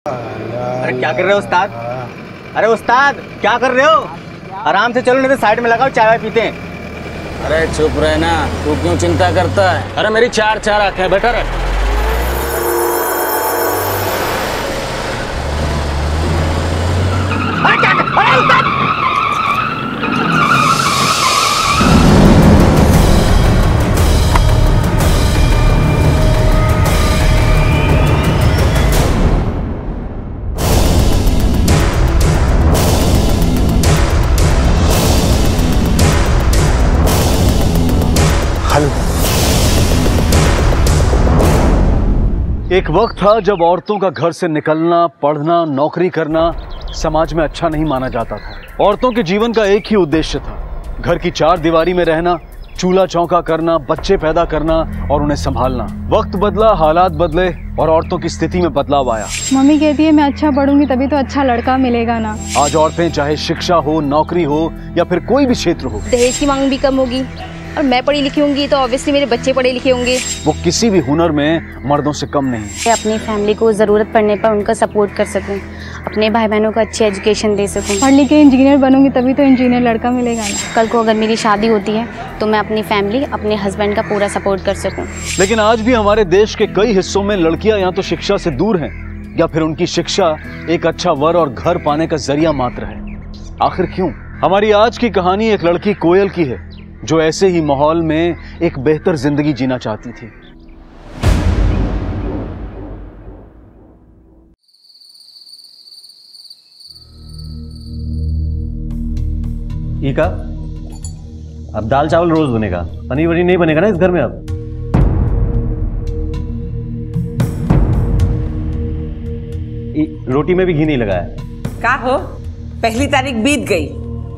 अरे क्या कर रहे हो उस्ताद? अरे उस्ताद क्या कर रहे हो? आराम से चलो, नहीं तो साइड में लगाओ, चाय पीते हैं। अरे चुप रहना, तू क्यों चिंता करता है? अरे मेरी चार आंखें, बैठा रहे। एक वक्त था जब औरतों का घर से निकलना, पढ़ना, नौकरी करना समाज में अच्छा नहीं माना जाता था। औरतों के जीवन का एक ही उद्देश्य था, घर की चार दीवारी में रहना, चूल्हा चौका करना, बच्चे पैदा करना और उन्हें संभालना। वक्त बदला, हालात बदले और औरतों की स्थिति में बदलाव आया। मम्मी कहती है मैं अच्छा पढ़ूंगी तभी तो अच्छा लड़का मिलेगा ना। आज औरतें चाहे शिक्षा हो, नौकरी हो या फिर कोई भी क्षेत्र हो, दहेज की मांग भी कम होगी और मैं पढ़ी लिखी होंगी तो ऑब्वियसली मेरे बच्चे पढ़े लिखे होंगे। वो किसी भी हुनर में मर्दों से कम नहीं। मैं अपनी फैमिली को ज़रूरत पड़ने पर उनका सपोर्ट कर सकूं, अपने भाई बहनों को अच्छी एजुकेशन दे सकूं। पढ़ लिख के इंजीनियर बनूंगी तभी तो इंजीनियर लड़का मिलेगा ना। कल को अगर मेरी शादी होती है तो मैं अपनी फैमिली, अपने हस्बैंड का पूरा सपोर्ट कर सकूं। लेकिन आज भी हमारे देश के कई हिस्सों में लड़कियां या तो शिक्षा से दूर हैं या फिर उनकी शिक्षा एक अच्छा वर और घर पाने का जरिया मात्र है। आखिर क्यों? हमारी आज की कहानी एक लड़की कोयल की है जो ऐसे ही माहौल में एक बेहतर जिंदगी जीना चाहती थी। ईका, अब दाल चावल रोज बनेगा, पनीर वनीर नहीं बनेगा ना इस घर में। अब रोटी में भी घी नहीं लगाया। क्या हो, पहली तारीख बीत गई,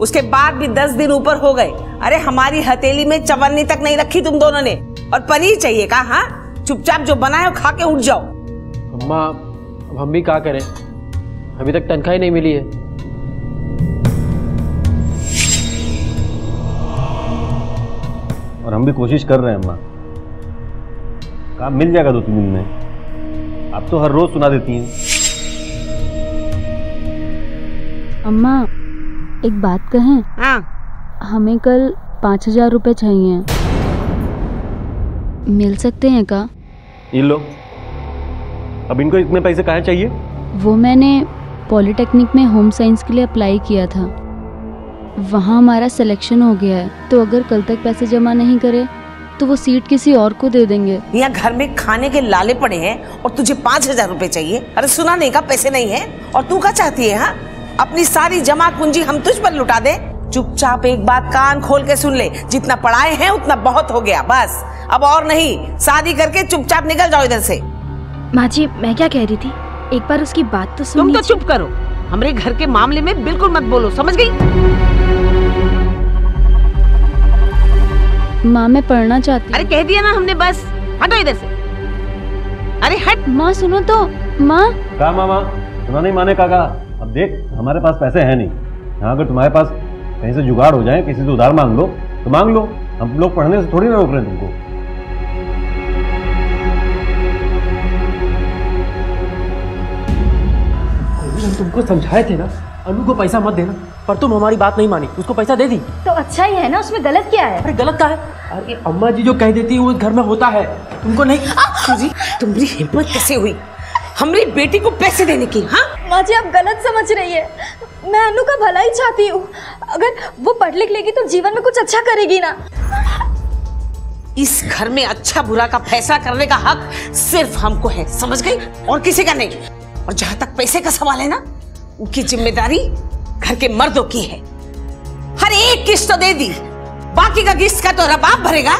उसके बाद भी 10 दिन ऊपर हो गए। अरे हमारी हथेली में चवन्नी तक नहीं रखी तुम दोनों ने, और पनीर चाहिए का? हाँ, चुपचाप जो बनाए हो खा के उठ जाओ। अम्मा, अब हम भी क्या करें, अभी तक तनख्वाह ही नहीं मिली है। और हम भी कोशिश कर रहे हैं अम्मा, काम मिल जाएगा 2-3 दिन में। आप तो हर रोज सुना देती हैं। अम्मा एक बात कहें? हाँ। हमें कल 5,000 रुपए चाहिए, मिल सकते हैं का? ये लो। अब इनको इतने पैसे कहाँ चाहिए? वो मैंने पॉलिटेक्निक में होम साइंस के लिए अप्लाई किया था, वहाँ हमारा सिलेक्शन हो गया है, तो अगर कल तक पैसे जमा नहीं करे तो वो सीट किसी और को दे देंगे। यहाँ घर में खाने के लाले पड़े हैं और तुझे 5,000 रुपए चाहिए? अरे सुना नहीं का, पैसे नहीं है और तू क्या चाहती है? हाँ, अपनी सारी जमा पूंजी हम तुझ पर लुटा दे? चुपचाप एक बात कान खोल के सुन ले, जितना पढ़ाए हैं उतना बहुत हो गया, बस अब और नहीं। शादी करके चुपचाप निकल जाओ इधर से। माँ जी, मैं क्या कह रही थी, एक बार उसकी बात तो सुन। तुम तो चुप करो, हमारे घर के मामले में बिल्कुल मत बोलो, समझ गई? माँ मैं पढ़ना चाहती। अरे कह दिया ना हमने, बस हटो इधर से। अरे हट। माँ सुनो तो। माँ कहा मामा, सुना नहीं माने का कहा। अब देख, हमारे पास पैसे हैं नहीं। हाँ, अगर तुम्हारे पास कहीं से जुगाड़ हो जाए, किसी से उधार मांग लो तो मांग लो, हम लोग पढ़ने से थोड़ी ना रोक रहे हैं तुमको। हम तुमको समझाए थे ना, अनु को पैसा मत देना, पर तुम हमारी बात नहीं मानी, उसको पैसा दे दी। तो अच्छा ही है ना, उसमें गलत क्या है? अरे गलत क्या है? अरे अम्मा जी जो कह देती है वो घर में होता है, तुमको नहीं। जी, तुम्हारी हिम्मत कैसे हुई हमारी बेटी को पैसे देने की? हाँ माँ जी आप गलत समझ रही है, मैं अनु का भला ही चाहती हूँ। अगर वो पढ़ लिख लेगी तो जीवन में कुछ अच्छा करेगी ना। इस घर में अच्छा बुरा का फैसला करने का हक सिर्फ हमको है, समझ गई? और किसी का नहीं। और जहां तक पैसे का सवाल है ना, उनकी जिम्मेदारी घर के मर्दों की है। हर एक किस्त तो दे दी, बाकी का किस्त का तो रबाब भरेगा।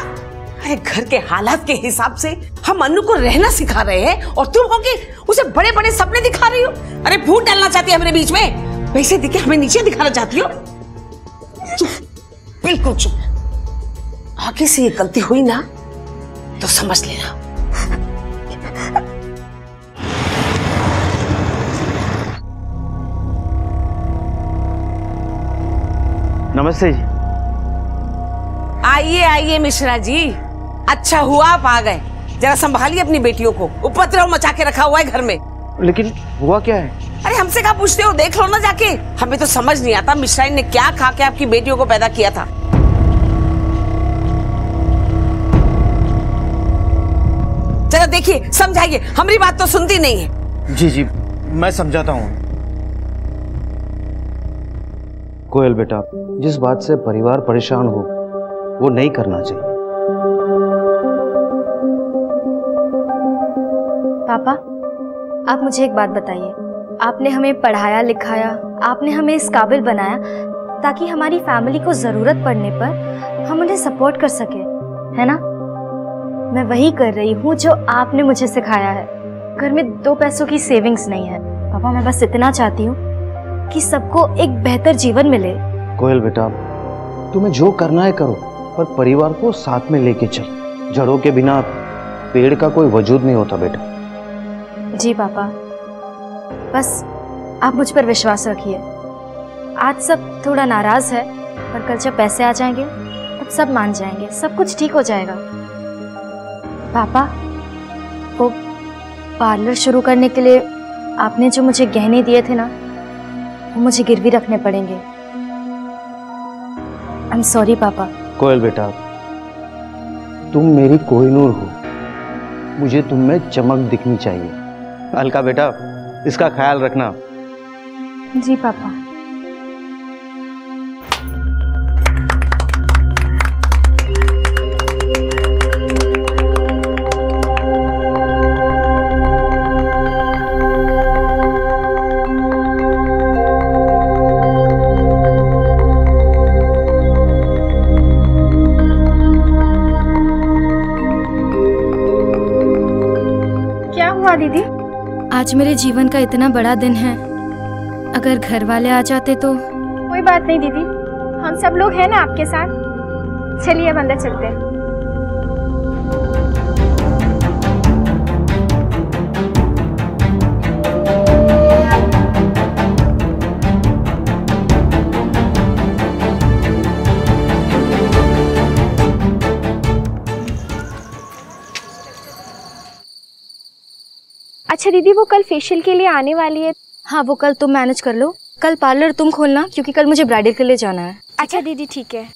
अरे घर के हालात के हिसाब से हम अनु को रहना सिखा रहे हैं और तुम हो के उसे बड़े बड़े सपने दिखा रही हो। अरे भूत डालना चाहती है हमारे बीच में, पैसे देके हमें नीचे दिखाना चाहती हो। चुप, बिल्कुल चुप। आगे से ये गलती हुई ना तो समझ लेना। नमस्ते जी। आइए आइए मिश्रा जी, अच्छा हुआ आप आ गए। जरा संभालिए अपनी बेटियों को, उपद्रव मचा के रखा हुआ है घर में। लेकिन हुआ क्या है? अरे हमसे क्या पूछते हो, देख लो ना जाके। हमें तो समझ नहीं आता मिश्राइन ने क्या खा के आपकी बेटियों को पैदा किया था। चलो देखिए, समझाइए, हमारी बात तो सुनती नहीं है। जी जी, मैं समझाता हूँ। कोयल बेटा, जिस बात से परिवार परेशान हो वो नहीं करना चाहिए। पापा, आप मुझे एक बात बताइए। आपने हमें पढ़ाया लिखाया, आपने हमें इस काबिल बनाया ताकि हमारी फैमिली को ज़रूरत पड़ने पर हम उन्हें सपोर्ट कर सके, है ना? मैं वही कर रही हूँ जो आपने मुझे सिखाया है। घर में 2 पैसों की सेविंग्स नहीं है। पापा, मैं बस इतना चाहती हूँ कि सबको एक बेहतर जीवन मिले। कोयल बेटा, तुम्हें जो करना है करो, पर परिवार को साथ में लेके चल। जड़ों के बिना पेड़ का कोई वजूद नहीं होता बेटा। जी पापा, बस आप मुझ पर विश्वास रखिए। आज सब थोड़ा नाराज है, पर कल जब पैसे आ जाएंगे तब सब मान जाएंगे, सब कुछ ठीक हो जाएगा। पापा, वो पार्लर शुरू करने के लिए आपने जो मुझे गहने दिए थे ना, वो मुझे गिरवी रखने पड़ेंगे। आई एम सॉरी पापा। कोयल बेटा, तुम मेरी कोहिनूर हो, मुझे तुम में चमक दिखनी चाहिए। अलका बेटा, इसका ख्याल रखना। जी पापा। क्या हुआ दीदी? आज मेरे जीवन का इतना बड़ा दिन है, अगर घर वाले आ जाते तो। कोई बात नहीं दीदी, हम सब लोग हैं ना आपके साथ। चलिए अब अंदर चलते हैं। अच्छा दीदी, वो कल फेशियल के लिए आने वाली है। हाँ, वो कल तुम मैनेज कर लो। कल पार्लर तुम खोलना, क्योंकि कल मुझे ब्राइडल के लिए जाना है। अच्छा दीदी, ठीक है।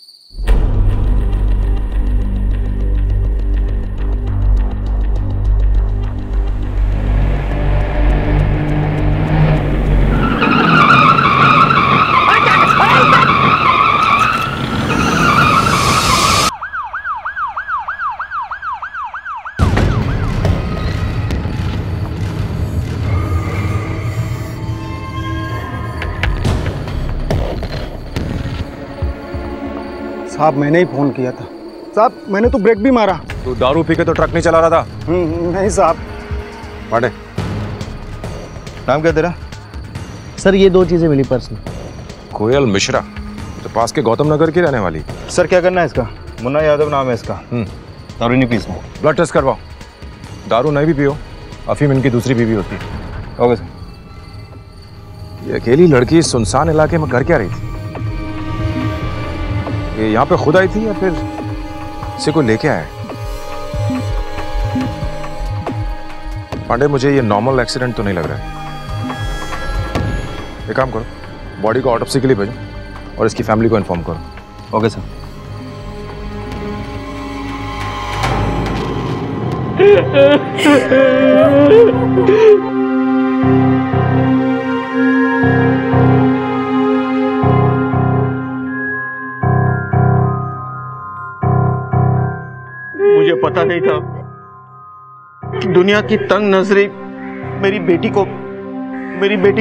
साहब, मैंने ही फोन किया था। साहब, मैंने तो ब्रेक भी मारा। तू दारू पी के तो ट्रक नहीं चला रहा था? नहीं साहब। पांडे, नाम क्या तेरा? सर, ये 2 चीजें मिली पर्स में। कोयल मिश्रा, तो पास के गौतम नगर की रहने वाली। सर, क्या करना है इसका? मुन्ना यादव नाम है इसका। दारू नहीं पी इसमें। ब्लड टेस्ट करवाओ। दारू नहीं भी पियो, अफीम इनकी दूसरी बीवी होती है। Okay sir. ये अकेली लड़की सुनसान इलाके में कर क्या रही थी? ये यहाँ पे खुद आई थी या फिर इसे कोई लेके आया? पांडे, मुझे ये नॉर्मल एक्सीडेंट तो नहीं लग रहा है। एक काम करो, बॉडी को ऑटोप्सी के लिए भेजो और इसकी फैमिली को इन्फॉर्म करो। Okay sir. मुझे पता नहीं था कि दुनिया की तंग नजरें मेरी बेटी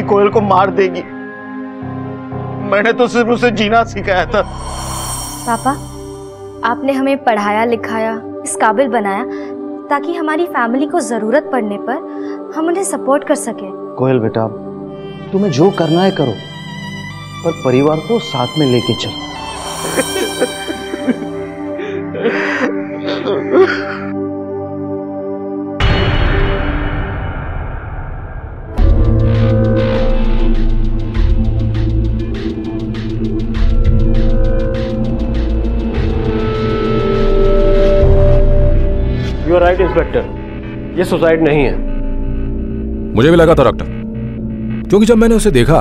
कोयल को मार देगी। मैंने तो सिर्फ उसे जीना सिखाया था। पापा, आपने हमें पढ़ाया लिखाया, इस काबिल बनाया ताकि हमारी फैमिली को जरूरत पड़ने पर हम उन्हें सपोर्ट कर सके। कोयल बेटा, तुम्हें जो करना है करो, पर परिवार को साथ में लेके चलो। यू आर राइट इंस्पेक्टर, ये सुसाइड नहीं है। मुझे भी लगा था डॉक्टर, क्योंकि जब मैंने उसे देखा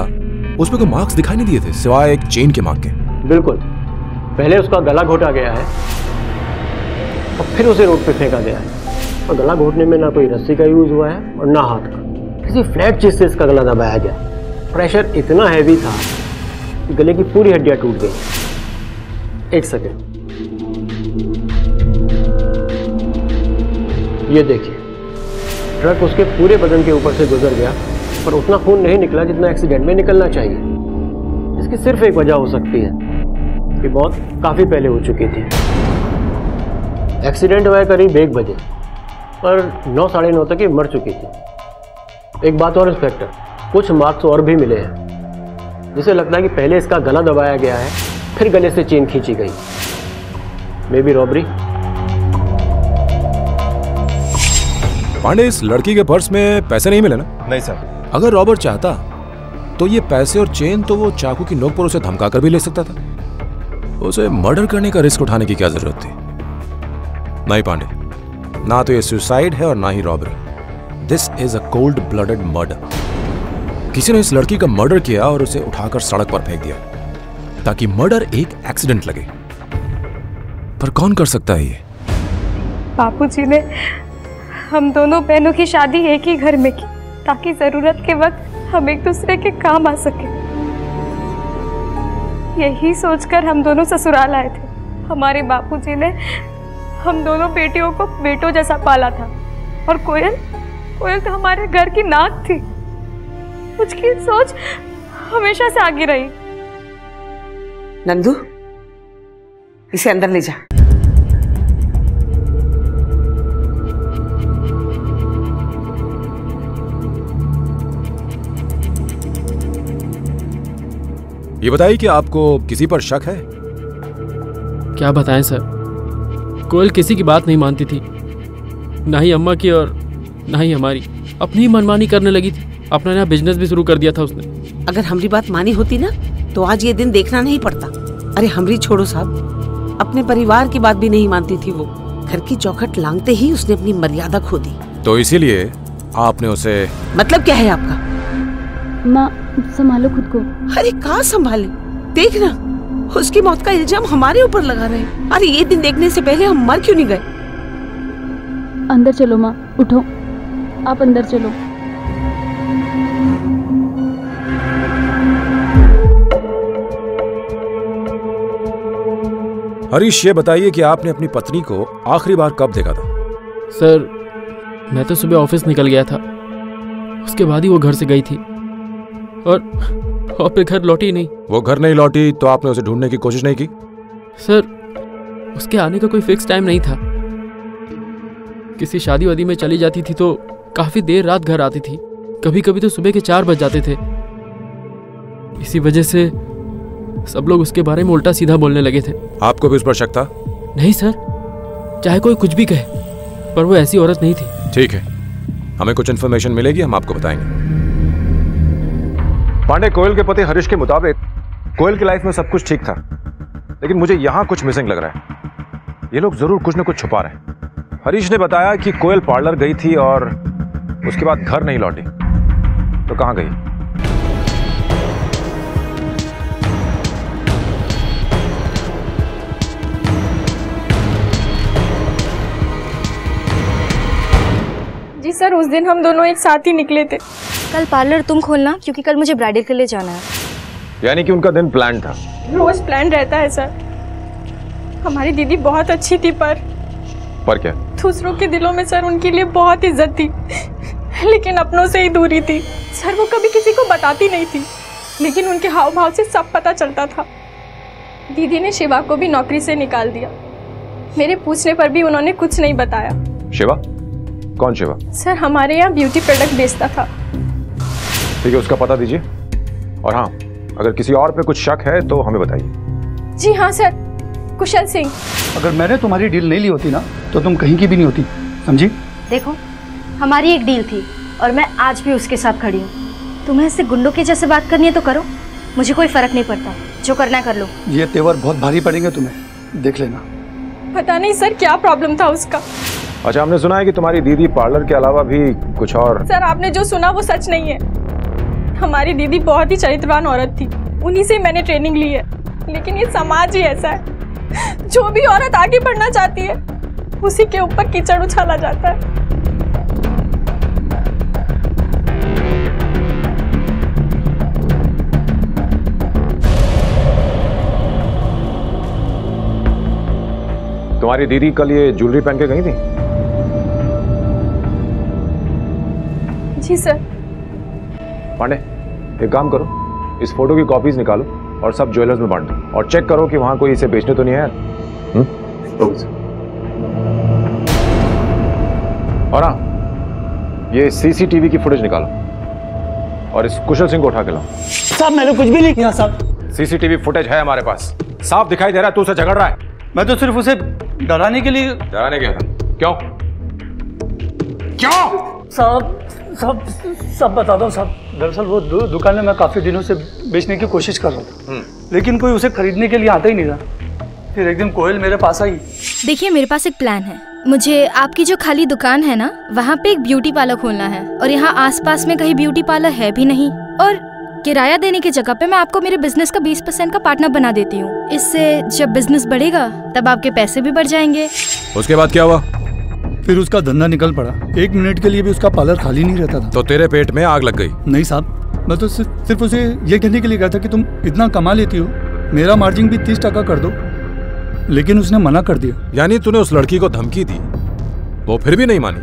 उसमें कोई मार्क्स दिखाई नहीं दिए थे सिवाय एक चेन के मार्क के। बिल्कुल, पहले उसका गला घोटा गया है और फिर उसे रोड पे फेंका गया है। और गला घोटने में ना कोई रस्सी का यूज हुआ है और ना हाथ का, किसी फ्लैट चीज से इसका गला दबाया गया। प्रेशर इतना हैवी था कि गले की पूरी हड्डियां टूट गई। एक सेकेंड, ये देखिए, ट्रक उसके पूरे बदन के ऊपर से गुजर गया पर उतना खून नहीं निकला जितना एक्सीडेंट में निकलना चाहिए। इसकी सिर्फ एक वजह हो सकती है कि मौत काफी पहले हो चुकी थी। एक्सीडेंट हुआ करीब 1 बजे पर 9 साढ़े 9 तक ये मर चुकी थी। एक बात और इंस्पेक्टर, कुछ मार्क्स और भी मिले हैं जिसे लगता है कि पहले इसका गला दबाया गया है फिर गले से चेन खींची गई। May be robbery. पांडे, इस लड़की के पर्स में पैसे नहीं मिले ना? नहीं सर। अगर रॉबर्ट चाहता तो ये पैसे और चेन तो वो चाकू की नोक पर उसे धमका कर भी ले सकता था। उसे मर्डर करने का रिस्क उठाने की क्या जरूरत थी? नहीं पांडे, ना तो ये सुसाइड है और ना ही robbery. This is a cold blooded murder. किसी ने इस लड़की का मर्डर किया और उसे उठाकर सड़क पर फेंक दिया ताकि मर्डर एक एक्सीडेंट लगे। पर कौन कर सकता है ये? बापूजी ने हम दोनों बहनों की शादी एक ही घर में की ताकि जरूरत के वक्त हम एक दूसरे के काम आ सके। यही सोचकर हम दोनों ससुराल आए थे। हमारे बापूजी ने हम दोनों बेटियों को बेटों जैसा पाला था और कोयल तो हमारे घर की नाक थी। उसकी सोच हमेशा से आगे रही। नंदू, इसे अंदर ले जा। ये बताइए कि आपको किसी पर शक है? क्या बताएं सर, कोयल किसी की बात नहीं मानती थी, ना ही अम्मा की और ना ही हमारी। अपनी ही मनमानी करने लगी थी। अपना नया बिजनेस भी शुरू कर दिया था उसने। अगर हमारी बात मानी होती ना तो आज ये दिन देखना नहीं पड़ता। अरे हमरी छोड़ो साहब, अपने परिवार की बात भी नहीं मानती थी वो। घर की चौखट लांघते ही उसने अपनी मर्यादा खो दी। तो इसीलिए आपने उसे... मतलब क्या है आपका? माँ, संभालो खुद को। अरे कहाँ संभाले? देख ना, उसकी मौत का इल्जाम हमारे ऊपर लगा रहे हैं। अरे ये दिन देखने से पहले हम मर क्यों नहीं गए? अंदर चलो माँ, उठो, आप अंदर चलो। हरीश, ये बताइए कि आपने अपनी पत्नी को आखिरी बार कब देखा था? सर, मैं तो सुबह ऑफिस निकल गया था, उसके बाद ही वो घर से गई थी और फिर घर लौटी नहीं। वो घर नहीं लौटी तो आपने उसे ढूंढने की कोशिश नहीं की? सर, उसके आने का कोई फिक्स टाइम नहीं था। किसी शादी वादी में चली जाती थी तो काफी देर रात घर आती थी। कभी कभी तो सुबह के 4 बज जाते थे। इसी वजह से सब लोग उसके बारे में उल्टा सीधा बोलने लगे थे। आपको भी उस पर शक था? नहीं सर, चाहे कोई कुछ भी कहे, पर वो ऐसी औरत नहीं थी। ठीक है, हमें कुछ इन्फॉर्मेशन मिलेगी, हम आपको बताएंगे। पांडे, कोयल के पति हरीश के मुताबिक कोयल की लाइफ में सब कुछ ठीक था, लेकिन मुझे यहाँ कुछ मिसिंग लग रहा है। ये लोग जरूर कुछ न कुछ छुपा रहे हैं। हरीश ने बताया कि कोयल पार्लर गई थी और उसके बाद घर नहीं लौटी। तो कहाँ गई? जी सर, उस दिन हम दोनों एक साथ ही निकले थे। कल पार्लर तुम खोलना, क्योंकि कल मुझे ब्राइडल के लिए जाना है। यानी कि उनका दिन प्लान था? रोज प्लान रहता है सर। हमारी दीदी बहुत अच्छी थी पर क्या? दूसरों के दिलों में सर उनके लिए बहुत इज्जत थी, लेकिन अपनों से ही दूरी थी। सर वो कभी किसी को बताती नहीं थी, लेकिन उनके हाव भाव से सब पता चलता था। दीदी ने शिवा को भी नौकरी से निकाल दिया। मेरे पूछने पर भी उन्होंने कुछ नहीं बताया। शिवा? कौन शिवा? सर, हमारे यहाँ ब्यूटी प्रोडक्ट बेचता था। ठीक है, उसका पता दीजिए। और हाँ, अगर किसी और पे कुछ शक है तो हमें बताइए। जी हाँ सर, कुशल सिंह। अगर मैंने तुम्हारी डील नहीं ली होती ना तो तुम कहीं की भी नहीं होती, समझी? देखो, हमारी एक डील थी और मैं आज भी उसके साथ खड़ी हूँ। तुम्हें इससे गुंडों के जैसे बात करनी है तो करो, मुझे कोई फर्क नहीं पड़ता। जो करना है कर लो। ये तेवर बहुत भारी पड़ेंगे तुम्हें, देख लेना। पता नहीं सर क्या प्रॉब्लम था उसका, अच्छा, हमने सुना है कि तुम्हारी दीदी पार्लर के अलावा भी कुछ और। सर, आपने जो सुना वो सच नहीं है। हमारी दीदी बहुत ही चरित्रवान औरत थी, उन्हीं से मैंने ट्रेनिंग ली है। लेकिन ये समाज ही ऐसा है, जो भी औरत आगे बढ़ना चाहती है उसी के ऊपर कीचड़ उछाला जाता है। तुम्हारी दीदी कल ये ज्वेलरी पहन के गई थी? जी सर। पांडे, एक काम करो, इस फोटो की कॉपीज निकालो और सब ज्वेलर्स में बांट दो और चेक करो कि वहां कोई इसे बेचने तो नहीं है। और हाँ, ये सीसीटीवी की फुटेज निकालो और इस कुशल सिंह को उठा के लाओ। साहब, मैंने कुछ भी नहीं किया साहब। सीसीटीवी फुटेज है हमारे पास, साफ दिखाई दे रहा है तू उसे झगड़ रहा है। मैं तो सिर्फ उसे डराने के लिए। डराने के लिए? क्यों? साहब सब बता दो साहब। दरअसल वो दुकान में मैं काफी दिनों से बेचने की कोशिश कर रहा था, लेकिन कोई उसे खरीदने के लिए आता ही नहीं था। फिर एक दिन कोयल मेरे पास आई। देखिए, मेरे पास एक प्लान है। मुझे आपकी जो खाली दुकान है ना, वहाँ पे एक ब्यूटी पार्लर खोलना है और यहाँ आसपास में कहीं ब्यूटी पार्लर है भी नहीं। और किराया देने की जगह पे मैं आपको मेरे बिजनेस का 20% का पार्टनर बना देती हूँ। इससे जब बिजनेस बढ़ेगा तब आपके पैसे भी बढ़ जाएंगे। उसके बाद क्या हुआ? फिर उसका धंधा निकल पड़ा। 1 मिनट के लिए भी उसका पार्लर खाली नहीं रहता था। तो तेरे पेट में आग लग गई? नहीं साहब, मैं तो सिर्फ उसे ये कहने के लिए कहा था कि तुम इतना कमा लेती हो, मेरा मार्जिन भी 30% कर दो। लेकिन उसने मना कर दिया। यानी तूने उस लड़की को धमकी दी, वो फिर भी नहीं मानी,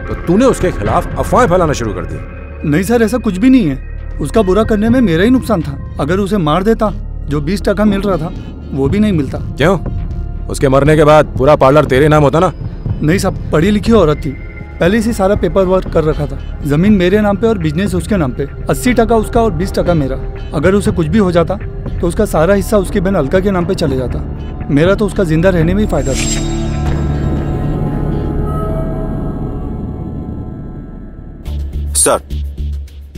तो तूने उसके खिलाफ अफवाहें फैलाना शुरू कर दी? नहीं सर, ऐसा कुछ भी नहीं है। उसका बुरा करने में मेरा ही नुकसान था। अगर उसे मार देता, जो 20% मिल रहा था वो भी नहीं मिलता। क्यों? उसके मरने के बाद पूरा पार्लर तेरे नाम होता ना? नहीं साहब, पढ़ी लिखी औरत थी, पहले से सारा पेपर वर्क कर रखा था। जमीन मेरे नाम पे और बिजनेस उसके नाम पे। 80% उसका और 20% मेरा। अगर उसे कुछ भी हो जाता तो उसका सारा हिस्सा उसकी बहन अलका के नाम पे चले जाता। मेरा तो उसका जिंदा रहने में ही फायदा था। सर,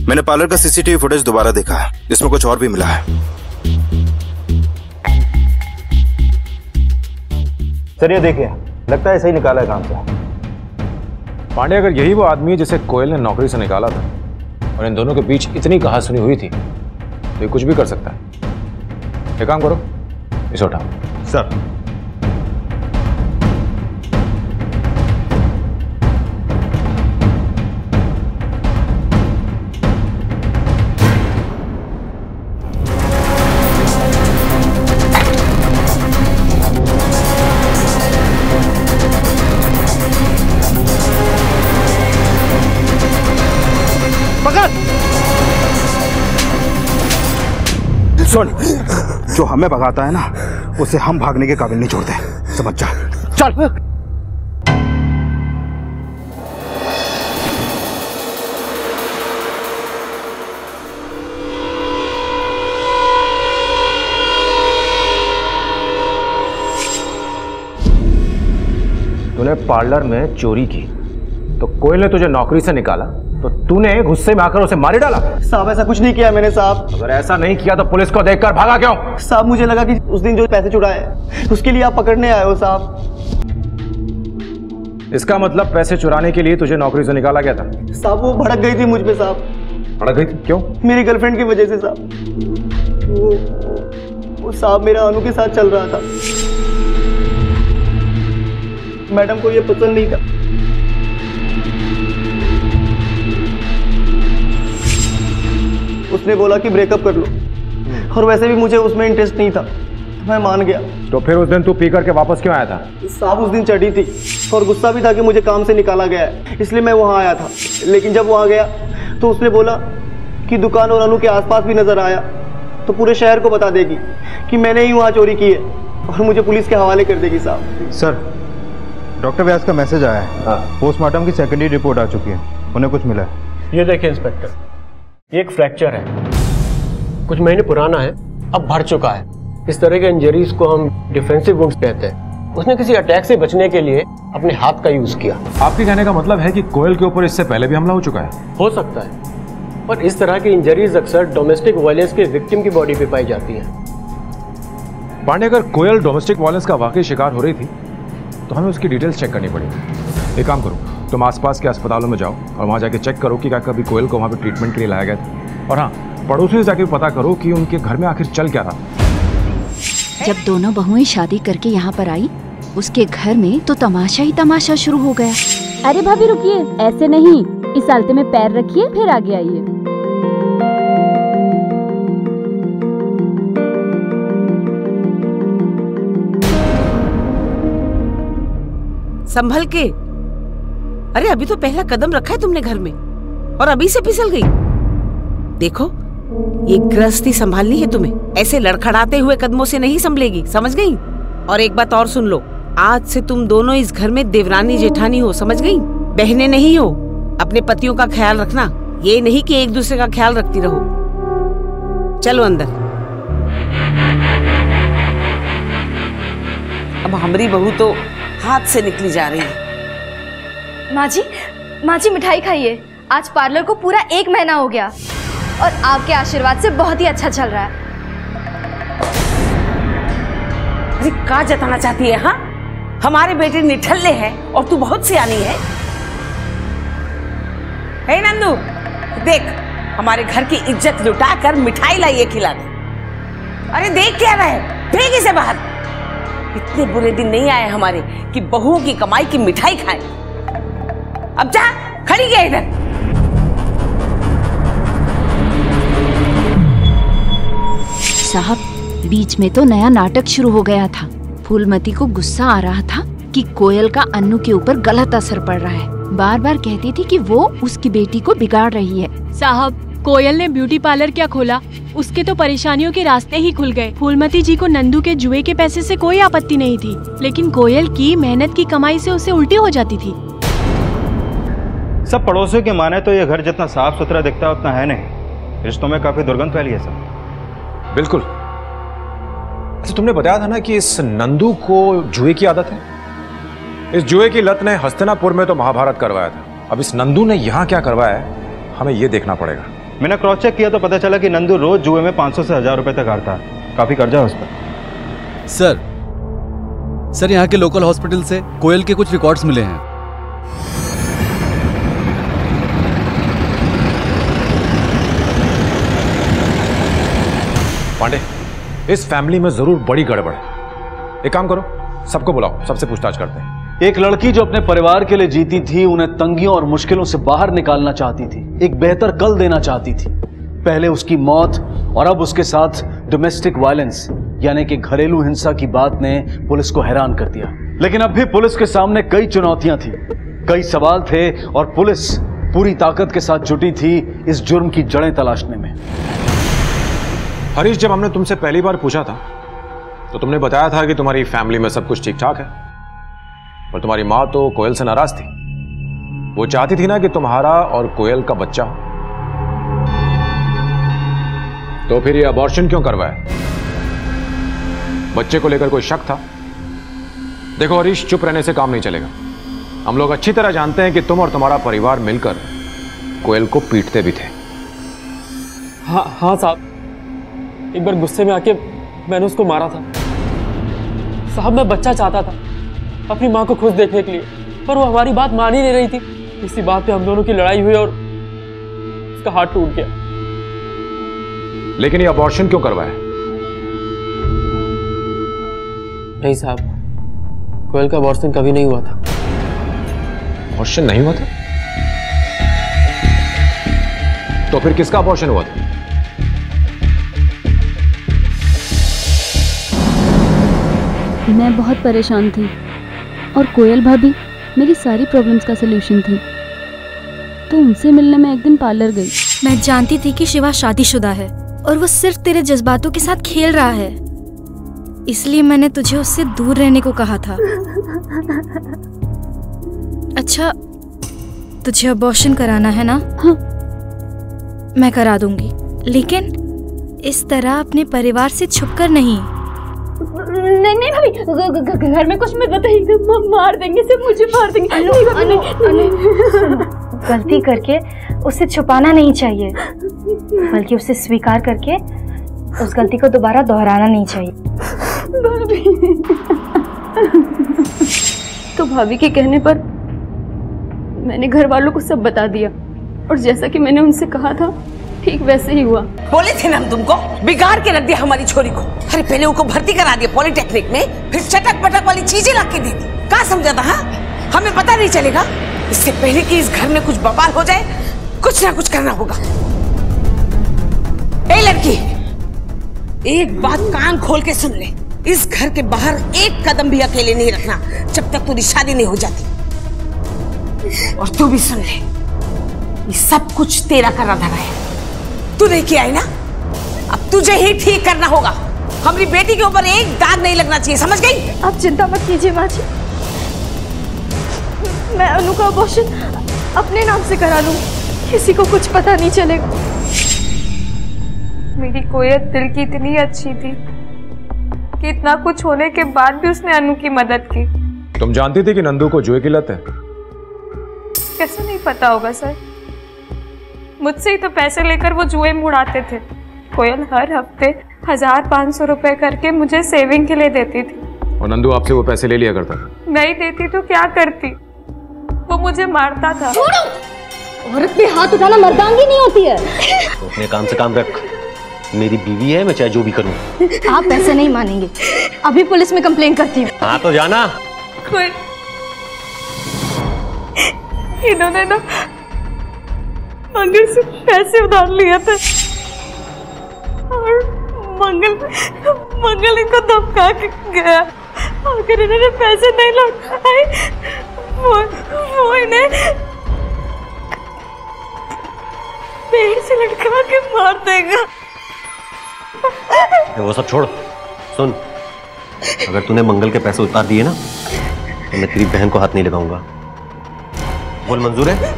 मैंने पार्लर का सीसीटीवी फुटेज दोबारा देखा है, इसमें कुछ और भी मिला है। सर, ये देखिए, लगता है सही निकाला है काम से। पांडे, अगर यही वो आदमी है जिसे कोयल ने नौकरी से निकाला था और इन दोनों के बीच इतनी कहासुनी हुई थी, तो ये कुछ भी कर सकता है। एक काम करो, इसे उठाओ। सर। सुन, जो हमें भगाता है ना, उसे हम भागने के काबिल नहीं छोड़ते, समझ जा। चल। तूने पार्लर में चोरी की, तो कोयल ने तुझे नौकरी से निकाला, तो तूने गुस्से में आकर उसे मार डाला? साहब, ऐसा कुछ नहीं किया मैंने साहब। अगर ऐसा नहीं किया तो पुलिस को देखकर भागा क्यों? साहब, मुझे लगा कि उस दिन जो पैसे चुराए उसके लिए आप पकड़ने आए हो साहब। इसका मतलब पैसे चुराने के लिए तुझे नौकरी से निकाला गया था? साहब, वो भड़क गई थी मुझ पे साहब। भड़क गई थी? क्यों? मेरी गर्लफ्रेंड की वजह से साहब। वो साहब मेरा अनु के साथ चल रहा था। मैडम को ये पसंद नहीं था। उसने बोला कि ब्रेकअप कर लो, और वैसे भी मुझे उसमें इंटरेस्ट नहीं था, तो मैं मान गया। तो फिर उस दिन तू पी करके वापस क्यों आया था? साहब, उस दिन चढ़ी थी और गुस्सा भी था कि मुझे काम से निकाला गया है, इसलिए मैं वहाँ आया था। लेकिन जब वहाँ गया तो उसने बोला कि दुकान और अनु के आसपास भी नजर आया तो पूरे शहर को बता देगी कि मैंने ही वहाँ चोरी की है और मुझे पुलिस के हवाले कर देगी। साहब। सर, डॉक्टर व्यास का मैसेज आया है। पोस्टमार्टम की सेकेंडरी रिपोर्ट आ चुकी है, उन्हें कुछ मिला है। ये देखिए इंस्पेक्टर, ये एक फ्रैक्चर है, कुछ महीने पुराना है, अब भर चुका है। इस तरह के इंजरीज को हम डिफेंसिव वुंड्स कहते हैं। उसने किसी अटैक से बचने के लिए अपने हाथ का यूज किया। आपके कहने का मतलब है कि कोयल के ऊपर इससे पहले भी हमला हो चुका है? हो सकता है, पर इस तरह की इंजरीज अक्सर डोमेस्टिक वायलेंस के विक्टिम की बॉडी पे पाई जाती हैं। पांडे, अगर कोयल डोमेस्टिक वायलेंस का वाकई शिकार हो रही थी तो हमें उसकी डिटेल्स चेक करनी पड़ेगी। एक काम करो, तुम आसपास के अस्पतालों में जाओ और वहाँ जाके चेक करो कि क्या कभी कोयल को वहाँ पे ट्रीटमेंट के लिए लाया गया था। और हाँ, पड़ोसियों से जाके पता करो कि उनके घर में आखिर चल क्या रहा। जब दोनों बहुएं शादी करके यहाँ पर आई, उसके घर में तो तमाशा ही तमाशा शुरू हो गया। अरे भाभी रुकिए, ऐसे नहीं, इस आलते में पैर रखिए फिर आगे आइए। संभल के। अरे अभी तो पहला कदम रखा है तुमने घर में और अभी से फिसल गई। देखो, ये गृहस्थी संभालनी है तुम्हें, ऐसे लड़खड़ाते हुए कदमों से नहीं संभलेगी, समझ गई? और एक बात और सुन लो, आज से तुम दोनों इस घर में देवरानी जेठानी हो, समझ गई? बहनें नहीं हो। अपने पतियों का ख्याल रखना, ये नहीं कि एक दूसरे का ख्याल रखती रहो। चलो अंदर। अब हमारी बहू तो हाथ से निकली जा रही है। माँ जी मिठाई खाइए, आज पार्लर को पूरा 1 महीना हो गया और आपके आशीर्वाद से बहुत ही अच्छा चल रहा है। अरे क्या जताना चाहती है? हाँ, हमारे बेटे निठल्ले हैं और तू बहुत सियानी है। हे नंदू, देख, हमारे घर की इज्जत लुटाकर मिठाई लाइए खिला दे। अरे देख क्या रहा है, फेंक इसे बाहर। इतने बुरे दिन नहीं आए हमारे कि बहुओं की कमाई की मिठाई खाए। अब जा, खड़ी गया इधर। साहब, बीच में तो नया नाटक शुरू हो गया था। फूलमती को गुस्सा आ रहा था कि कोयल का अन्नू के ऊपर गलत असर पड़ रहा है। बार बार कहती थी कि वो उसकी बेटी को बिगाड़ रही है। साहब, कोयल ने ब्यूटी पार्लर क्या खोला, उसके तो परेशानियों के रास्ते ही खुल गए। फूलमती जी को नंदू के जुए के पैसे से कोई आपत्ति नहीं थी, लेकिन कोयल की मेहनत की कमाई से उसे उल्टी हो जाती थी। सब पड़ोसियों के माने तो ये घर जितना साफ सुथरा दिखता है उतना है नहीं। रिश्तों में काफी दुर्गंध फैली है सब। बिल्कुल। अच्छा, तुमने बताया था ना कि इस नंदू को जुए की आदत है। इस जुए की लत ने हस्तिनापुर में तो महाभारत करवाया था। अब इस नंदू ने यहाँ क्या करवाया है, हमें ये देखना पड़ेगा। मैंने क्रॉस चेक किया तो पता चला कि नंदू रोज जुए में 500 से 1000 रुपए तक हारता है। काफी कर्जा है उस पर। सर यहाँ के लोकल हॉस्पिटल से कोयल के कुछ रिकॉर्ड्स मिले हैं। पांडे, इस फैमिली में जरूर बड़ी गड़बड़ है। एक काम करो, सबको बुलाओ, सबसे पूछताछ करते हैं। एक लड़की जो अपने परिवार के लिए जीती थी, उन्हें तंगियों और मुश्किलों से बाहर निकालना चाहती थी, एक बेहतर कल देना चाहती थी। पहले उसकी मौत और अब उसके साथ डोमेस्टिक वायलेंस यानी कि घरेलू हिंसा की बात ने पुलिस को हैरान कर दिया। लेकिन अब भी पुलिस के सामने कई चुनौतियां थी, कई सवाल थे और पुलिस पूरी ताकत के साथ जुटी थी इस जुर्म की जड़ें तलाशने में। हरीश, जब हमने तुमसे पहली बार पूछा था तो तुमने बताया था कि तुम्हारी फैमिली में सब कुछ ठीक ठाक है, पर तुम्हारी माँ तो कोयल से नाराज थी। वो चाहती थी ना कि तुम्हारा और कोयल का बच्चा हो। तो फिर ये अबॉर्शन क्यों करवाया? बच्चे को लेकर कोई शक था? देखो हरीश, चुप रहने से काम नहीं चलेगा। हम लोग अच्छी तरह जानते हैं कि तुम और तुम्हारा परिवार मिलकर कोयल को पीटते भी थे। हाँ साहब, एक बार गुस्से में आके मैंने उसको मारा था। साहब, मैं बच्चा चाहता था अपनी माँ को खुश देखने के लिए, पर वो हमारी बात मान ही नहीं रही थी। इसी बात पे हम दोनों की लड़ाई हुई और उसका हाथ टूट गया। लेकिन ये अबॉर्शन क्यों करवाया? नहीं साहब, कोयल का अबॉर्शन कभी नहीं हुआ था। अबॉर्शन नहीं हुआ था? तो फिर किसका अबॉर्शन हुआ था? मैं बहुत परेशान थी और कोयल भाभी मेरी सारी प्रॉब्लम्स का सलूशन थी, तो उनसे मिलने में एक दिन पार्लर गई। मैं जानती थी कि शिवा शादीशुदा है और वो सिर्फ तेरे जज्बातों के साथ खेल रहा है, इसलिए मैंने तुझे उससे दूर रहने को कहा था। अच्छा, तुझे अबॉर्शन कराना है ना? हाँ। मैं करा दूंगी, लेकिन इस तरह अपने परिवार से छुपकर नहीं। नहीं भाभी, घर में कुछ मत बताइए, मार देंगे, सिर्फ मुझे मार देंगे। गलती करके उसे छुपाना नहीं चाहिए, बल्कि उसे स्वीकार करके उस गलती को दोबारा दोहराना नहीं चाहिए। भाभी, तो भाभी के कहने पर मैंने घर वालों को सब बता दिया और जैसा कि मैंने उनसे कहा था ठीक वैसे ही हुआ। बोले थे ना हम तुमको, बिगाड़ के रख दिया हमारी छोरी को। अरे पहले उनको भर्ती करा दिया पॉलिटेक्निक में, फिर चटक पटक वाली चीजें ला के दे दी। क्या समझा था? हाँ, हमें पता नहीं चलेगा। इससे पहले कि इस घर में कुछ बवाल हो जाए, कुछ ना कुछ करना होगा। ए लड़की, एक बात कान खोल के सुन ले, इस घर के बाहर एक कदम भी अकेले नहीं रखना जब तक तेरी शादी नहीं हो जाती। और तू भी सुन ले, ये सब कुछ तेरा करा धरा है, तू लेके आई ना, अब तुझे ही ठीक करना होगा। हमारी बेटी के ऊपर एक दाग नहीं लगना चाहिए, समझ गई? आप चिंता मत कीजिए माँ जी, मैं अनु का अबॉर्शन अपने नाम से करा लूँ, किसी को कुछ पता नहीं चलेगा। मेरी कोयल दिल की इतनी अच्छी थी कि इतना कुछ होने के बाद भी उसने अनु की मदद की। तुम जानती थी कि नंदू को जुए की लत है? कैसे नहीं पता होगा सर, मुझसे ही तो पैसे लेकर वो जुए में उड़ाते थे। कोयल हर हफ्ते 1000-500 रुपए करके मुझे सेविंग के लिए देती थी। और नंदू आपसे वो पैसे ले लिया करता? नहीं देती तो क्या करती, वो मुझे मारता था। औरत पे हाथ उठाना मर्दांगी नहीं होती है। तो अपने काम से काम रख, मेरी बीवी है, मैं चाहे जो भी करूं। आप पैसे नहीं मानेंगे, अभी पुलिस में कंप्लेंट करती हूँ। हाँ तो जाना। इन्होंने ना मंगल से पैसे उधार लिया था और मंगल इनको धमका के गया। अगर इन्होंने पैसे नहीं लौटाए वो इन्हें पेड़ से लटका के मार देगा। वो सब छोड़, सुन, अगर तूने मंगल के पैसे उतार दिए ना तो मैं तेरी बहन को हाथ नहीं लगाऊंगा। बोल, मंजूर है?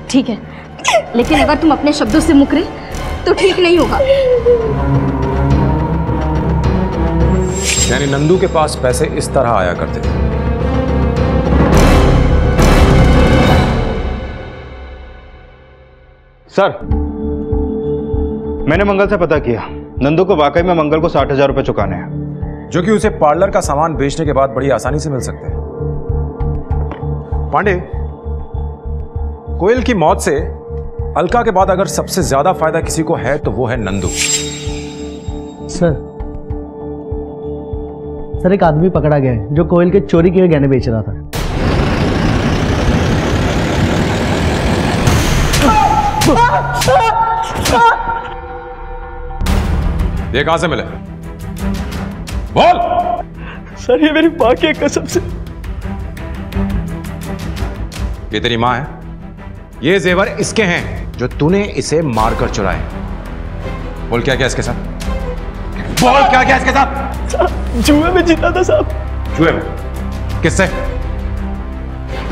ठीक है, लेकिन अगर तुम अपने शब्दों से मुकरे तो ठीक नहीं होगा। यानी नंदू के पास पैसे इस तरह आया करते थे। सर, मैंने मंगल से पता किया, नंदू को वाकई में मंगल को 60,000 रुपए चुकाने हैं, जो कि उसे पार्लर का सामान बेचने के बाद बड़ी आसानी से मिल सकते हैं। पांडे, कोयल की मौत से अलका के बाद अगर सबसे ज्यादा फायदा किसी को है तो वो है नंदू। सर एक आदमी पकड़ा गया है जो कोयल के चोरी किए गहने बेच रहा था। ये कहां से मिले? बोल। सर ये मेरी माँ की कसम से। ये तेरी माँ है? ये जेवर इसके हैं जो तूने इसे मारकर चुराए। बोल क्या क्या इसके साथ? बोल क्या क्या इसके साथ? जुए में जीता था साहब। जुए में? किससे?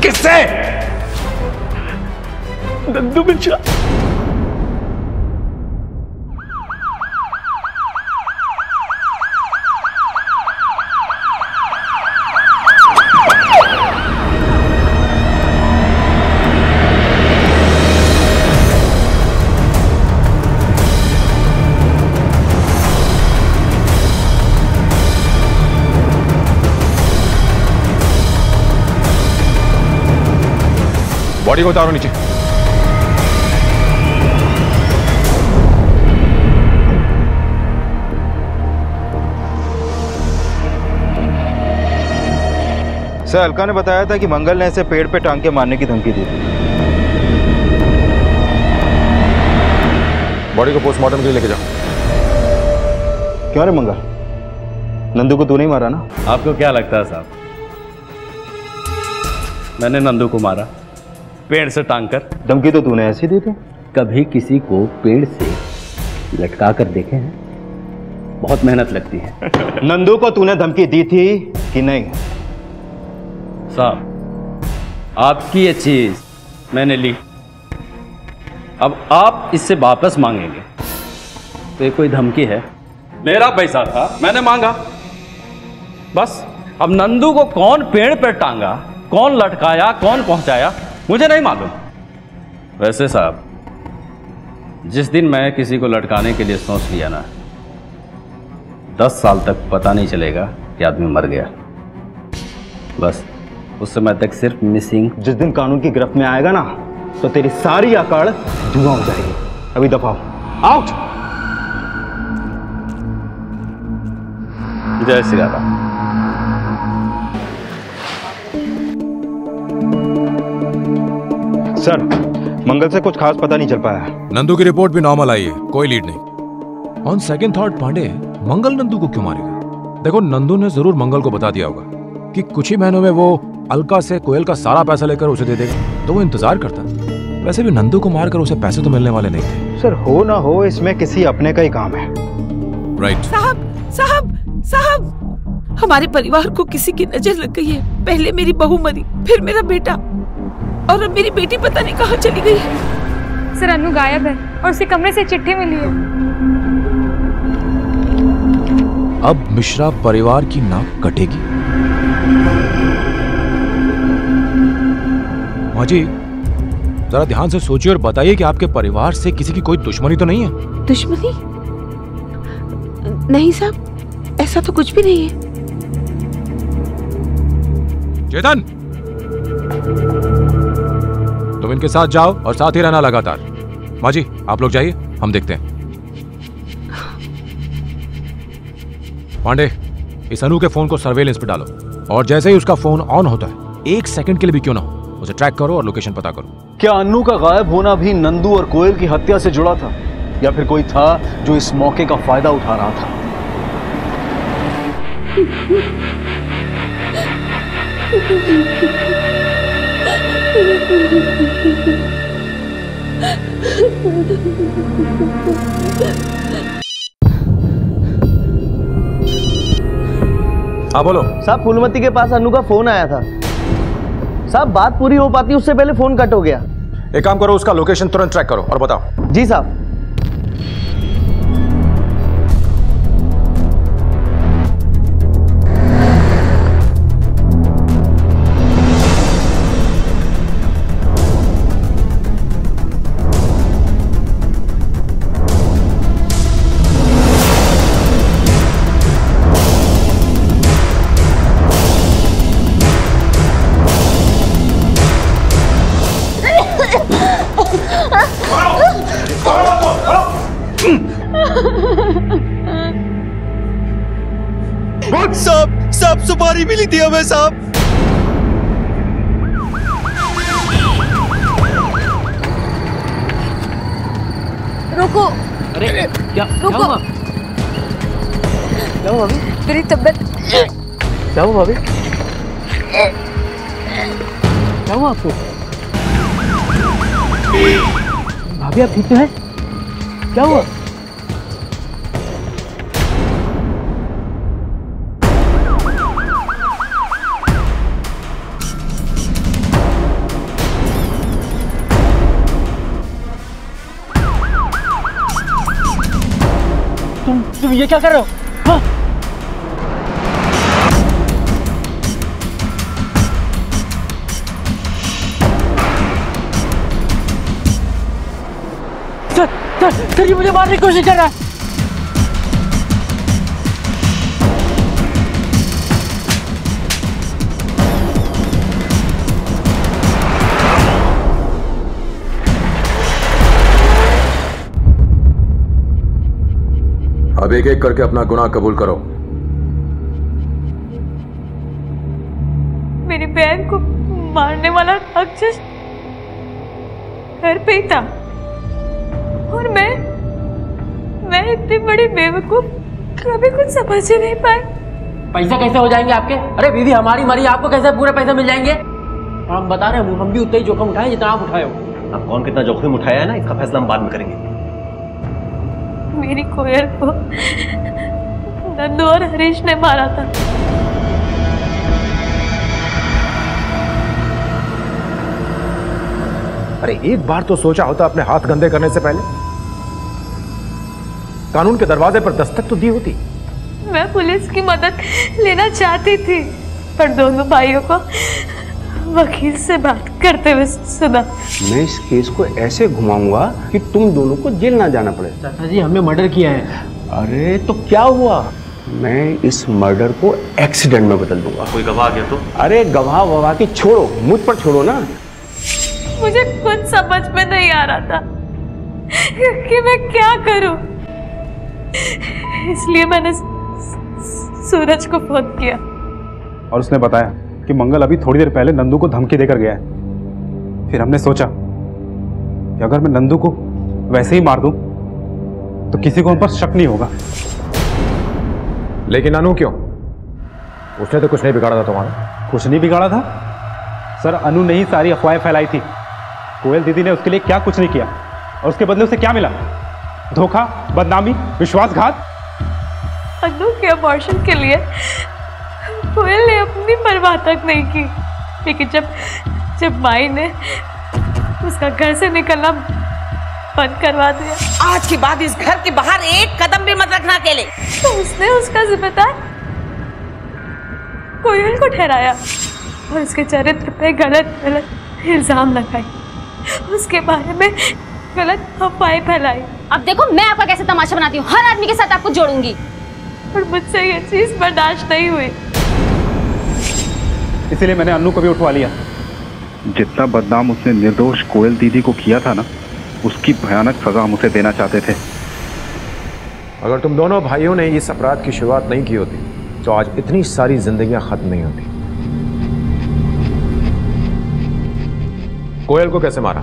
किससे? नंदू मिश्रा। बॉडी को उतारो नीचे। सर, अलका ने बताया था कि मंगल ने इसे पेड़ पे टांग के मारने की धमकी दी थी। बॉडी को पोस्टमार्टम के लिए लेके जाओ। क्यों रे मंगल, नंदू को तू नहीं मारा ना? आपको क्या लगता है साहब, मैंने नंदू को मारा पेड़ से टांग कर? धमकी तो तूने ऐसी दी थी। कभी किसी को पेड़ से लटका कर देखे हैं? बहुत मेहनत लगती है। नंदू को तूने धमकी दी थी कि नहीं? साहब, आपकी ये चीज मैंने ली, अब आप इससे वापस मांगेंगे तो ये कोई धमकी है? मेरा पैसा था, मैंने मांगा, बस। अब नंदू को कौन पेड़ पर टांगा, कौन लटकाया, कौन पहुंचाया, मुझे नहीं मालूम। वैसे साहब, जिस दिन मैं किसी को लटकाने के लिए सोच लिया ना, 10 साल तक पता नहीं चलेगा कि आदमी मर गया। बस उस समय तक सिर्फ मिसिंग। जिस दिन कानून की गिरफ्त में आएगा ना तो तेरी सारी आकड़ धुआं हो जाएगी। अभी दफा आउट। जय श्री राम। सर, मंगल से कुछ खास पता नहीं चल पाया। नंदू की रिपोर्ट भी नॉर्मल आई है, कोई लीड नहीं। ऑन सेकंड थॉट पांडे, मंगल नंदू को क्यों मारेगा? देखो, नंदू ने जरूर मंगल को बता दिया होगा कि कुछ ही महीनों में वो अलका से कोयल का सारा पैसा लेकर उसे दे देगा, तो वो इंतजार करता। वैसे भी नंदू को मारकर उसे पैसे तो मिलने वाले नहीं थे। सर, हो ना हो इसमें किसी अपने का ही काम है। राइट। साहब साहब साहब, हमारे परिवार को किसी की नजर लग गई है। पहले मेरी बहू मरी, फिर मेरा बेटा, और अब मेरी बेटी पता नहीं कहाँ चली गई है। सर, अनु गायब है और उसे कमरे से चिट्ठी मिली है। अब मिश्रा परिवार की नाक कटेगी। माँ जी, जरा ध्यान से सोचिए और बताइए कि आपके परिवार से किसी की कोई दुश्मनी तो नहीं है? दुश्मनी? नहीं साहब, ऐसा तो कुछ भी नहीं है। चेतन, तुम इनके साथ जाओ और साथ ही रहना लगातार। माँ जी, आप लोग जाइए, हम देखते हैं। पांडे, इस अनु के फोन को सर्वेलेंस पे डालो, और जैसे ही उसका फोन ऑन होता है, 1 सेकंड के लिए भी क्यों ना हो, उसे ट्रैक करो और लोकेशन पता करो। क्या अन्नू का गायब होना भी नंदू और कोयल की हत्या से जुड़ा था, या फिर कोई था जो इस मौके का फायदा उठा रहा था? हाँ बोलो। साहब, फूलमती के पास अनु का फोन आया था। साहब, बात पूरी हो पाती उससे पहले फोन कट हो गया। एक काम करो, उसका लोकेशन तुरंत ट्रैक करो और बताओ। जी साहब। साहब, सुपारी मिली थी हमें साहब। रुको। अरे क्या रुको। हुआ? क्या हुआ भाभी? मेरी तबीयत। क्या हुआ भाभी? क्या हुआ आपको? भाभी, आप ठीक तो हैं? क्या हुआ? तुम ये क्या कर रहे हो? हाँ? सर, ये मुझे मारने की कोशिश कर रहा है। अब एक एक करके अपना गुनाह कबूल करो। मेरी बहन को मारने वाला राक्षस घर पे ही था, और मैं इतनी बड़ी बेवकूफ कभी कुछ समझ ही नहीं पाई। पैसा कैसे हो जाएंगे आपके? अरे बीवी हमारी मरी, आपको कैसे पूरे पैसे मिल जाएंगे? हम बता रहे हैं, हम भी उतना ही जोखिम उठाए जितना आप उठाए हो। अब कौन कितना जोखिम उठाया है ना, इसका फैसला हम बाद में करेंगे। मेरी कोयल को नंदू और हरीश ने मारा था। अरे एक बार तो सोचा होता अपने हाथ गंदे करने से पहले। कानून के दरवाजे पर दस्तक तो दी होती। मैं पुलिस की मदद लेना चाहती थी, पर दोनों भाइयों को वकील से बात करते हुए सुना। मैं इस केस को ऐसे घुमाऊंगा कि तुम दोनों को जेल ना जाना पड़े। चाचा जी, हमने मर्डर किया है। अरे तो क्या हुआ? मैं इस मर्डर को एक्सीडेंट में बदल दूंगा। कोई गवाह आ गया तो? अरे गवाह ववाह की छोड़ो, मुझ पर छोड़ो ना। मुझे कुछ समझ में नहीं आ रहा था कि मैं क्या करूं, इसलिए मैंने सूरज को फोन किया और उसने बताया कि मंगल अभी थोड़ी देर पहले नंदू को धमकी देकर गया है। फिर हमने सोचा कि अगर मैं नंदू को वैसे ही मार दूं तो किसी को उन पर शक नहीं होगा। लेकिन अनु क्यों? उसने तो कुछ नहीं बिगाड़ा था तुम्हारा। कुछ नहीं बिगाड़ा था सर, अनु ने ही सारी अफवाहें फैलाई थी। कोयल दीदी ने उसके लिए क्या कुछ नहीं किया और उसके बदले उसे क्या मिला? धोखा, बदनामी, विश्वासघात। अनु के अबॉर्शन के लिए कोयल ने अपनी परवाह तक नहीं की, लेकिन जब माई ने उसका घर से निकलना बंद करवा दिया, आज के बाद इस घर के बाहर एक कदम भी मत रखना अकेले, तो उसने उसका जिम्मेदार कोयल को ठहराया और उसके चरित्र पे गलत इल्जाम लगाए, उसके बारे में गलत अफवाहें फैलाई। अब देखो मैं आपका कैसे तमाशा बनाती हूँ, हर आदमी के साथ आपको जोड़ूंगी। और मुझसे ये चीज बर्दाश्त नहीं हुई, इसीलिए मैंने अनु को भी उठवा लिया। जितना बदनाम उसने निर्दोष कोयल दीदी को किया था ना, उसकी भयानक सजा हम उसे देना चाहते थे। अगर तुम दोनों भाइयों ने इस अपराध की शुरुआत नहीं की होती तो आज इतनी सारी जिंदगियां खत्म नहीं होती। कोयल को कैसे मारा?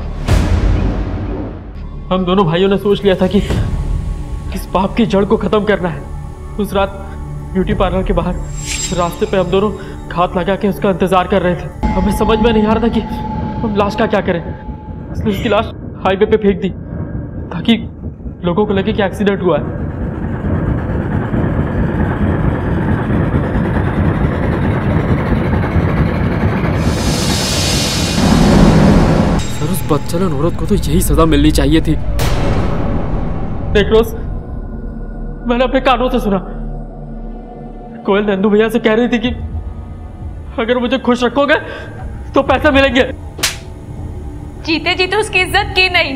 हम दोनों भाइयों ने सोच लिया था कि इस पाप की जड़ को खत्म करना है। उस रात ब्यूटी पार्लर के बाहर रास्ते पे हम दोनों घात लगा के उसका इंतजार कर रहे थे। हमें समझ में नहीं आ रहा था कि हम लाश का क्या करें, इसलिए उसकी लाश हाईवे पे फेंक दी ताकि लोगों को लगे कि एक्सीडेंट हुआ है। सर उस बदचलन औरत को तो यही सजा मिलनी चाहिए थी। देख रोज, मैंने अपने कानों से सुना कोयल नंदू भैया से कह रही थी कि अगर मुझे खुश रखोगे तो पैसे मिलेंगे। जीते जीते उसकी इज्जत की नहीं,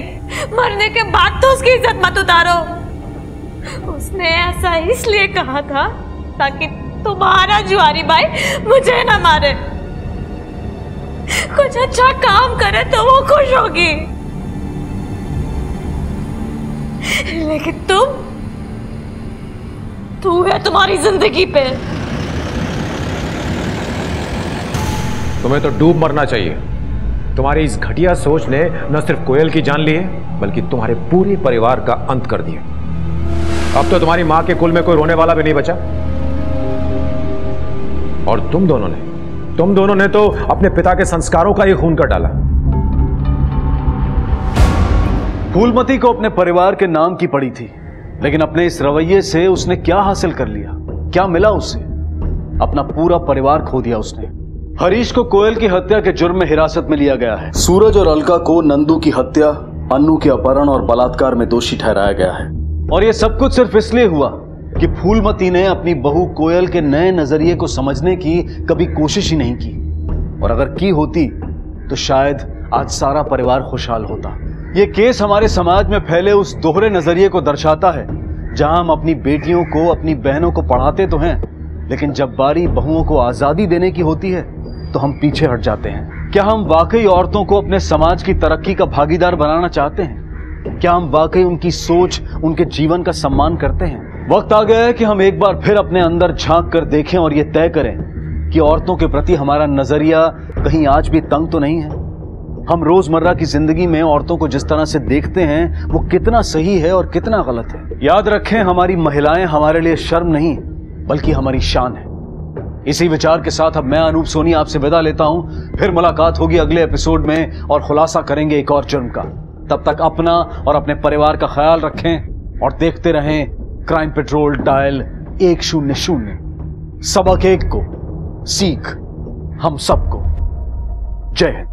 मरने के बाद तो उसकी इज्जत मत उतारो। उसने ऐसा इसलिए कहा था ताकि तुम्हारा जुआरी भाई मुझे ना मारे, कुछ अच्छा काम करे तो वो खुश होगी। लेकिन तू है तुम्हारी जिंदगी पे। तुम्हें तो डूब मरना चाहिए। तुम्हारी इस घटिया सोच ने न सिर्फ कोयल की जान ली है बल्कि तुम्हारे पूरे परिवार का अंत कर दिया। अब तो तुम्हारी मां के कुल में कोई रोने वाला भी नहीं बचा। और तुम दोनों ने तो अपने पिता के संस्कारों का ही खून कर डाला। फूलमती को अपने परिवार के नाम की पड़ी थी, लेकिन अपने इस रवैये से उसने क्या हासिल कर लिया? क्या मिला उसे? अपना पूरा परिवार खो दिया उसने। हरीश को कोयल की हत्या के जुर्म में हिरासत में लिया गया है। सूरज और अलका को नंदू की हत्या, अन्नू के अपहरण और बलात्कार में दोषी ठहराया गया है। और यह सब कुछ सिर्फ इसलिए हुआ कि फूलमती ने अपनी बहू कोयल के नए नजरिए को समझने की कभी कोशिश ही नहीं की। और अगर की होती तो शायद आज सारा परिवार खुशहाल होता। ये केस हमारे समाज में फैले उस दोहरे नजरिए को दर्शाता है, जहां हम अपनी बेटियों को, अपनी बहनों को पढ़ाते तो हैं, लेकिन जब बारी बहुओं को आजादी देने की होती है तो हम पीछे हट जाते हैं। क्या हम वाकई औरतों को अपने समाज की तरक्की का भागीदार बनाना चाहते हैं? क्या हम वाकई उनकी सोच, उनके जीवन का सम्मान करते हैं? वक्त आ गया है कि हम एक बार फिर अपने अंदर झांक कर देखें और ये तय करें कि औरतों के प्रति हमारा नजरिया कहीं आज भी तंग तो नहीं है। हम रोजमर्रा की जिंदगी में औरतों को जिस तरह से देखते हैं वो कितना सही है और कितना गलत है। याद रखें, हमारी महिलाएं हमारे लिए शर्म नहीं बल्कि हमारी शान है। इसी विचार के साथ अब मैं अनूप सोनी आपसे विदा लेता हूं। फिर मुलाकात होगी अगले एपिसोड में और खुलासा करेंगे एक और जुर्म का। तब तक अपना और अपने परिवार का ख्याल रखें और देखते रहें क्राइम पेट्रोल डायल 100। सबक एक को, सीख हम सबको। जय हिंद।